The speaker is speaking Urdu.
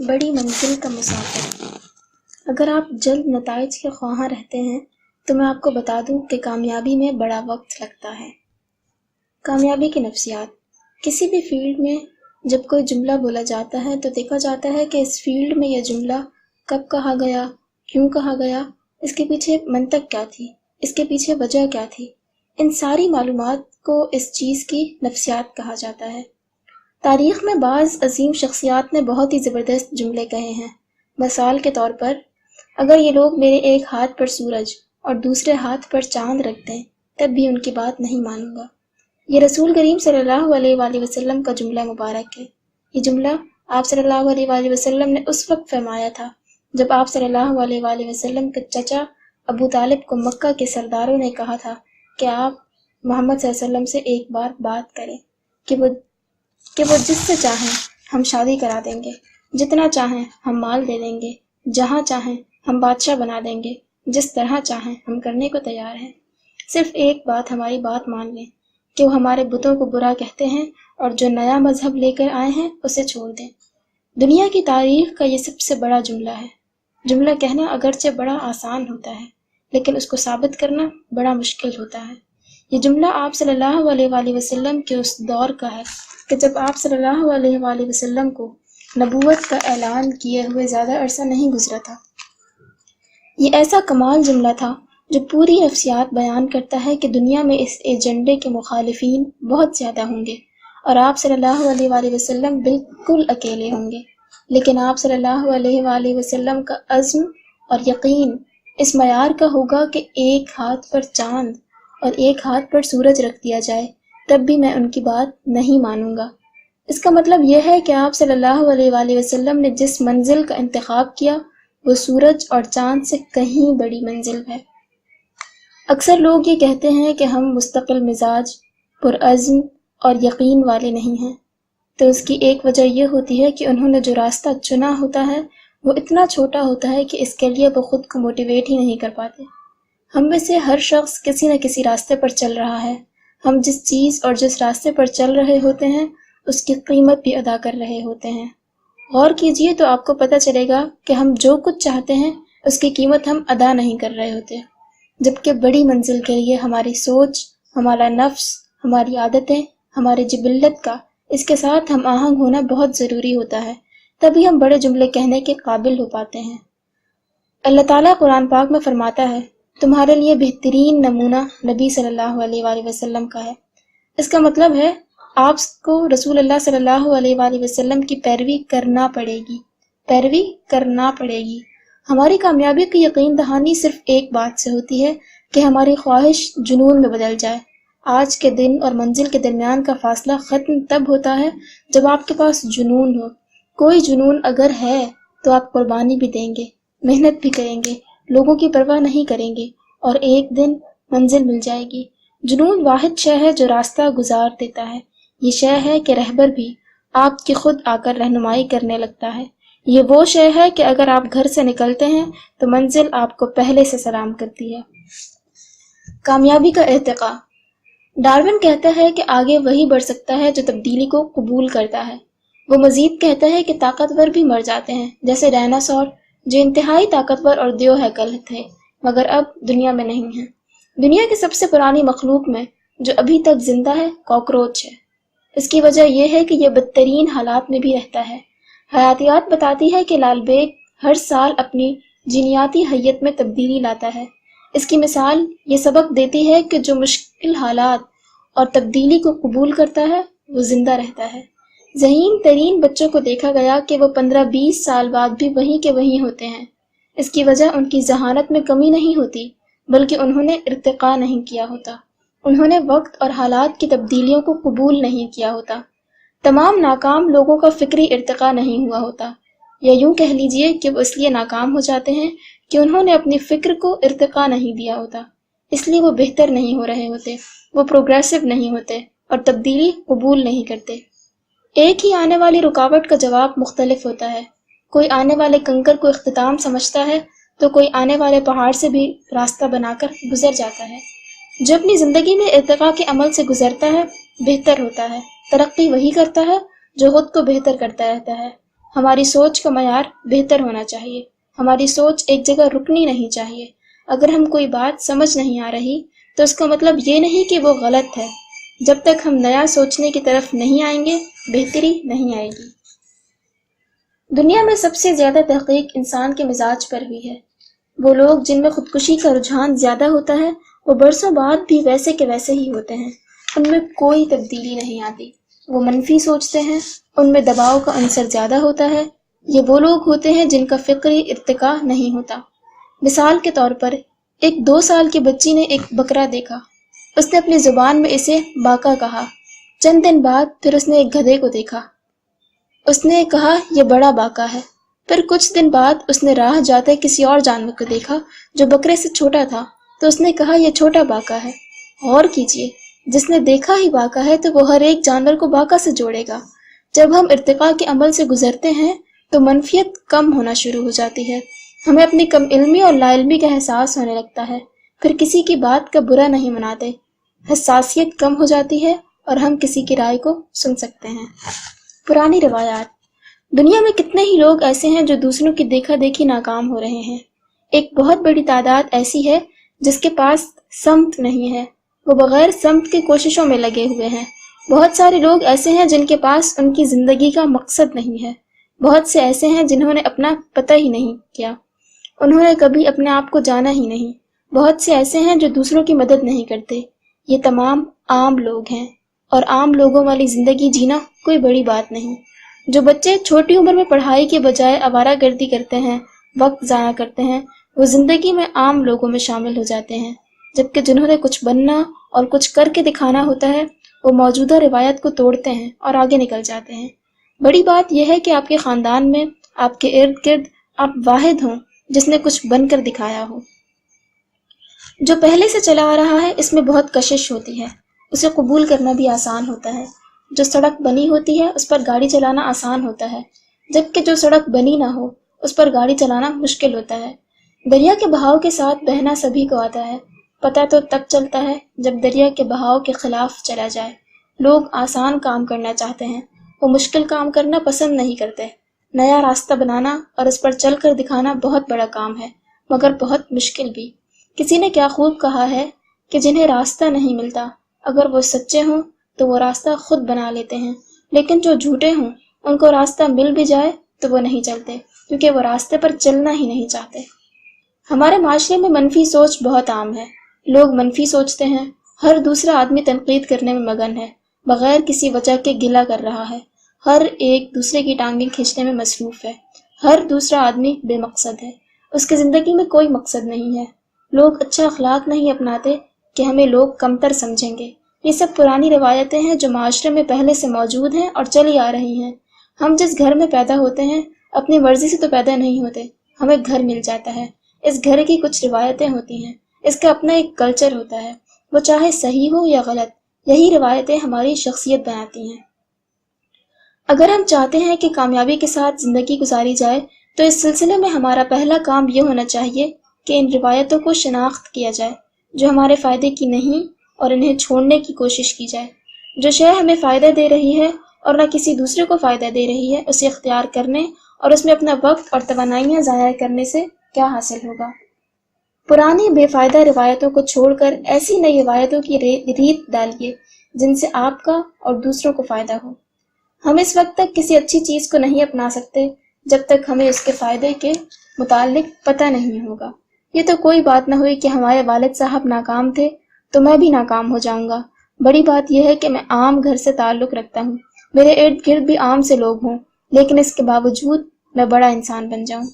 بڑی منزل کا مسافر۔ اگر آپ جلد نتائج کے خواہاں رہتے ہیں تو میں آپ کو بتا دوں کہ کامیابی میں بڑا وقت لگتا ہے۔ کامیابی کے نفسیات۔ کسی بھی فیلڈ میں جب کوئی جملہ بولا جاتا ہے تو دیکھا جاتا ہے کہ اس فیلڈ میں یہ جملہ کب کہا گیا، کیوں کہا گیا، اس کے پیچھے منطق کیا تھی، اس کے پیچھے وجہ کیا تھی۔ ان ساری معلومات کو اس چیز کی نفسیات کہا جاتا ہے۔ تاریخ میں بعض عظیم شخصیات نے بہت ہی زبردست جملے کہے ہیں۔ مثال کے طور پر، اگر یہ لوگ میرے ایک ہاتھ پر سورج اور دوسرے ہاتھ پر چاند رکھ دیں تب بھی ان کی بات نہیں مانوں گا۔ یہ رسول کریم صلی اللہ علیہ وآلہ وسلم کا جملہ مبارک ہے۔ یہ جملہ آپ صلی اللہ علیہ وآلہ وسلم نے اس وقت فرمایا تھا جب آپ صلی اللہ علیہ وآلہ وسلم کے چچا ابو طالب کو مکہ کے سرداروں نے کہا تھا کہ آپ محمد صلی اللہ علیہ وسلم سے ایک بار بات کریں کہ وہ جس سے چاہیں ہم شادی کرا دیں گے، جتنا چاہیں ہم مال دے دیں گے، جہاں چاہیں ہم بادشاہ بنا دیں گے، جس طرح چاہیں ہم کرنے کو تیار ہیں، صرف ایک بات ہماری بات مان لیں کہ وہ ہمارے بتوں کو برا کہتے ہیں اور جو نیا مذہب لے کر آئے ہیں اسے چھوڑ دیں۔ دنیا کی تاریخ کا یہ سب سے بڑا جملہ ہے۔ جملہ کہنا اگرچہ بڑا آسان ہوتا ہے لیکن اس کو ثابت کرنا بڑا مشکل ہوتا ہے۔ یہ جملہ آپ صلی اللہ علیہ وآلہ وسلم کے اس دور کا ہے کہ جب آپ صلی اللہ علیہ وآلہ وسلم کو نبوت کا اعلان کیے ہوئے زیادہ عرصہ نہیں گزرا تھا۔ یہ ایسا کمال جملہ تھا جو پوری نفسیات بیان کرتا ہے کہ دنیا میں اس ایجنڈے کے مخالفین بہت زیادہ ہوں گے اور آپ صلی اللہ علیہ وآلہ وسلم بالکل اکیلے ہوں گے، لیکن آپ صلی اللہ علیہ وآلہ وسلم کا عزم اور یقین اس معیار کا ہوگا کہ ایک ہاتھ پر چاند اور ایک ہاتھ پر سورج رکھ دیا جائے تب بھی میں ان کی بات نہیں مانوں گا۔ اس کا مطلب یہ ہے کہ آپ صلی اللہ علیہ وآلہ وسلم نے جس منزل کا انتخاب کیا وہ سورج اور چاند سے کہیں بڑی منزل ہے۔ اکثر لوگ یہ کہتے ہیں کہ ہم مستقل مزاج، پرعزم اور یقین والے نہیں ہیں، تو اس کی ایک وجہ یہ ہوتی ہے کہ انہوں نے جو راستہ چنا ہوتا ہے وہ اتنا چھوٹا ہوتا ہے کہ اس کے لیے وہ خود کو موٹیویٹ ہی نہیں کر پاتے۔ ہم میں سے ہر شخص کسی نہ کسی راستے پر چل رہا ہے۔ ہم جس چیز اور جس راستے پر چل رہے ہوتے ہیں اس کی قیمت بھی ادا کر رہے ہوتے ہیں۔ غور کیجئے تو آپ کو پتہ چلے گا کہ ہم جو کچھ چاہتے ہیں اس کی قیمت ہم ادا نہیں کر رہے ہوتے، جبکہ بڑی منزل کے لیے ہماری سوچ، ہمارا نفس، ہماری عادتیں، ہمارے جبلت کا اس کے ساتھ ہم آہنگ ہونا بہت ضروری ہوتا ہے، تبھی ہم بڑے جملے کہنے کے قابل ہو پاتے ہیں۔ اللہ تعالیٰ قرآن پاک میں فرماتا ہے، تمہارے لیے بہترین نمونہ نبی صلی اللہ علیہ وآلہ وسلم کا ہے۔ اس کا مطلب ہے آپ کو رسول اللہ صلی اللہ علیہ وآلہ وسلم کی پیروی کرنا پڑے گی۔ ہماری کامیابی کی یقین دہانی صرف ایک بات سے ہوتی ہے کہ ہماری خواہش جنون میں بدل جائے۔ آج کے دن اور منزل کے درمیان کا فاصلہ ختم تب ہوتا ہے جب آپ کے پاس جنون ہو۔ کوئی جنون اگر ہے تو آپ قربانی بھی دیں گے، محنت بھی کریں گے، لوگوں کی پرواہ نہیں کریں گے اور ایک دن منزل مل جائے گی۔ جنون واحد شے ہے جو راستہ گزار دیتا ہے۔ یہ شے ہے کہ رہبر بھی آپ کی خود آ کر رہنمائی کرنے لگتا ہے۔ یہ وہ شے ہے کہ اگر آپ گھر سے نکلتے ہیں تو منزل آپ کو پہلے سے سلام کرتی ہے۔ کامیابی کا ارتقاء۔ ڈارون کہتا ہے کہ آگے وہی بڑھ سکتا ہے جو تبدیلی کو قبول کرتا ہے۔ وہ مزید کہتا ہے کہ طاقتور بھی مر جاتے ہیں، جیسے ڈائناسور جو انتہائی طاقتور اور دیو ہیکل تھے مگر اب دنیا میں نہیں ہیں۔ دنیا کی سب سے پرانی مخلوق میں جو ابھی تک زندہ ہے کاکروچ ہے۔ اس کی وجہ یہ ہے کہ یہ بدترین حالات میں بھی رہتا ہے۔ حیاتیات بتاتی ہے کہ لال بیگ ہر سال اپنی جینیاتی حیت میں تبدیلی لاتا ہے۔ اس کی مثال یہ سبق دیتی ہے کہ جو مشکل حالات اور تبدیلی کو قبول کرتا ہے وہ زندہ رہتا ہے۔ ذہین ترین بچوں کو دیکھا گیا کہ وہ 15-20 سال بعد بھی وہیں کے وہیں ہوتے ہیں۔ اس کی وجہ ان کی ذہانت میں کمی نہیں ہوتی بلکہ انہوں نے ارتقاء نہیں کیا ہوتا۔ انہوں نے وقت اور حالات کی تبدیلیوں کو قبول نہیں کیا ہوتا۔ تمام ناکام لوگوں کا فکری ارتقاء نہیں ہوا ہوتا، یا یوں کہہ لیجئے کہ وہ اس لیے ناکام ہو جاتے ہیں کہ انہوں نے اپنی فکر کو ارتقاء نہیں دیا ہوتا، اس لیے وہ بہتر نہیں ہو رہے ہوتے، وہ پروگریسو نہیں ہوتے اور تبدیلی قبول نہیں کرتے۔ ایک ہی آنے والی رکاوٹ کا جواب مختلف ہوتا ہے۔ کوئی آنے والے کنکر کو اختتام سمجھتا ہے تو کوئی آنے والے پہاڑ سے بھی راستہ بنا کر گزر جاتا ہے۔ جو اپنی زندگی میں ارتقاء کے عمل سے گزرتا ہے بہتر ہوتا ہے۔ ترقی وہی کرتا ہے جو خود کو بہتر کرتا رہتا ہے۔ ہماری سوچ کا معیار بہتر ہونا چاہیے، ہماری سوچ ایک جگہ رکنی نہیں چاہیے۔ اگر ہم کوئی بات سمجھ نہیں آ رہی تو اس کا مطلب یہ نہیں کہ وہ غلط ہے۔ جب تک ہم نیا سوچنے کی طرف نہیں آئیں گے، بہتری نہیں آئے گی۔ دنیا میں سب سے زیادہ تحقیق انسان کے مزاج پر ہوئی ہے۔ وہ لوگ جن میں خودکشی کا رجحان زیادہ ہوتا ہے، وہ برسوں بعد بھی ویسے کے ویسے ہی ہوتے ہیں، ان میں کوئی تبدیلی نہیں آتی۔ وہ منفی سوچتے ہیں، ان میں دباؤ کا عنصر زیادہ ہوتا ہے۔ یہ وہ لوگ ہوتے ہیں جن کا فکری ارتقاء نہیں ہوتا۔ مثال کے طور پر، ایک 2 سال کی بچی نے ایک بکرا دیکھا۔ اس نے اپنی زبان میں اسے باکا کہا۔ چند دن بعد پھر اس نے ایک گدھے کو دیکھا۔ اس نے کہا یہ بڑا باکا ہے۔ پھر کچھ دن بعد اس نے راہ جاتے کسی اور جانور کو دیکھا جو بکرے سے چھوٹا تھا، تو اس نے کہا یہ چھوٹا باکا ہے۔ غور کیجئے، جس نے دیکھا ہی باکا ہے تو وہ ہر ایک جانور کو باکا سے جوڑے گا۔ جب ہم ارتقاء کے عمل سے گزرتے ہیں تو منفیت کم ہونا شروع ہو جاتی ہے، ہمیں اپنی کم علمی اور لا علمی کا احساس ہونے لگتا ہے، پھر کسی کی بات کا برا نہیں مناتے، حساسیت کم ہو جاتی ہے اور ہم کسی کی رائے کو سن سکتے ہیں۔ پرانی روایات۔ دنیا میں کتنے ہی لوگ ایسے ہیں جو دوسروں کی دیکھا دیکھی ناکام ہو رہے ہیں۔ ایک بہت بڑی تعداد ایسی ہے جس کے پاس سمت نہیں ہے، وہ بغیر سمت کے کوششوں میں لگے ہوئے ہیں۔ بہت سارے لوگ ایسے ہیں جن کے پاس ان کی زندگی کا مقصد نہیں ہے۔ بہت سے ایسے ہیں جنہوں نے اپنا پتہ ہی نہیں کیا، انہوں نے کبھی اپنے آپ کو جانا ہی نہیں۔ بہت سے ایسے ہیں جو دوسروں کی مدد نہیں کرتے۔ یہ تمام عام لوگ ہیں، اور عام لوگوں والی زندگی جینا کوئی بڑی بات نہیں۔ جو بچے چھوٹی عمر میں پڑھائی کے بجائے آوارہ گردی کرتے ہیں، وقت ضائع کرتے ہیں، وہ زندگی میں عام لوگوں میں شامل ہو جاتے ہیں، جبکہ جنہوں نے کچھ بننا اور کچھ کر کے دکھانا ہوتا ہے، وہ موجودہ روایت کو توڑتے ہیں اور آگے نکل جاتے ہیں۔ بڑی بات یہ ہے کہ آپ کے خاندان میں، آپ کے ارد گرد آپ واحد ہوں جس نے کچھ بن کر دکھایا ہو۔ جو پہلے سے چلا آ رہا ہے اس میں بہت کشش ہوتی ہے، اسے قبول کرنا بھی آسان ہوتا ہے۔ جو سڑک بنی ہوتی ہے اس پر گاڑی چلانا آسان ہوتا ہے، جبکہ جو سڑک بنی نہ ہو اس پر گاڑی چلانا مشکل ہوتا ہے۔ دریا کے بہاؤ کے ساتھ بہنا سبھی کو آتا ہے، پتہ تو تب چلتا ہے جب دریا کے بہاؤ کے خلاف چلا جائے۔ لوگ آسان کام کرنا چاہتے ہیں، وہ مشکل کام کرنا پسند نہیں کرتے۔ نیا راستہ بنانا اور اس پر چل کر دکھانا بہت بڑا کام ہے، مگر بہت مشکل بھی۔ کسی نے کیا خوب کہا ہے کہ جنہیں راستہ نہیں ملتا، اگر وہ سچے ہوں تو وہ راستہ خود بنا لیتے ہیں، لیکن جو جھوٹے ہوں ان کو راستہ مل بھی جائے تو وہ نہیں چلتے، کیونکہ وہ راستے پر چلنا ہی نہیں چاہتے۔ ہمارے معاشرے میں منفی سوچ بہت عام ہے۔ لوگ منفی سوچتے ہیں، ہر دوسرا آدمی تنقید کرنے میں مگن ہے، بغیر کسی وجہ کے گلہ کر رہا ہے، ہر ایک دوسرے کی ٹانگیں کھینچنے میں مصروف ہے، ہر دوسرا آدمی بے مقصد ہے، اس کی زندگی میں کوئی مقصد نہیں ہے۔ لوگ اچھا اخلاق نہیں اپناتے کہ ہمیں لوگ کمتر سمجھیں گے۔ یہ سب پرانی روایتیں ہیں جو معاشرے میں پہلے سے موجود ہیں اور چلی آ رہی ہیں۔ ہم جس گھر میں پیدا ہوتے ہیں اپنی مرضی سے تو پیدا نہیں ہوتے، ہمیں گھر مل جاتا ہے۔ اس گھر کی کچھ روایتیں ہوتی ہیں، اس کا اپنا ایک کلچر ہوتا ہے، وہ چاہے صحیح ہو یا غلط، یہی روایتیں ہماری شخصیت بناتی ہیں۔ اگر ہم چاہتے ہیں کہ کامیابی کے ساتھ زندگی گزاری جائے تو اس سلسلے میں ہمارا پہلا کام یہ ہونا چاہیے کہ ان روایتوں کو شناخت کیا جائے جو ہمارے فائدے کی نہیں، اور انہیں چھوڑنے کی کوشش کی جائے۔ جو شے ہمیں فائدہ دے رہی ہے اور نہ کسی دوسرے کو فائدہ دے رہی ہے، اسے اختیار کرنے اور اس میں اپنا وقت اور توانائیاں ضائع کرنے سے کیا حاصل ہوگا؟ پرانی بے فائدہ روایتوں کو چھوڑ کر ایسی نئی روایتوں کی ریت ڈالیے جن سے آپ کا اور دوسروں کو فائدہ ہو۔ ہم اس وقت تک کسی اچھی چیز کو نہیں اپنا سکتے جب تک ہمیں اس کے فائدے کے متعلق پتہ نہیں ہوگا۔ یہ تو کوئی بات نہ ہوئی کہ ہمارے والد صاحب ناکام تھے تو میں بھی ناکام ہو جاؤں گا۔ بڑی بات یہ ہے کہ میں عام گھر سے تعلق رکھتا ہوں، میرے ارد گرد بھی عام سے لوگ ہوں، لیکن اس کے باوجود میں بڑا انسان بن جاؤں۔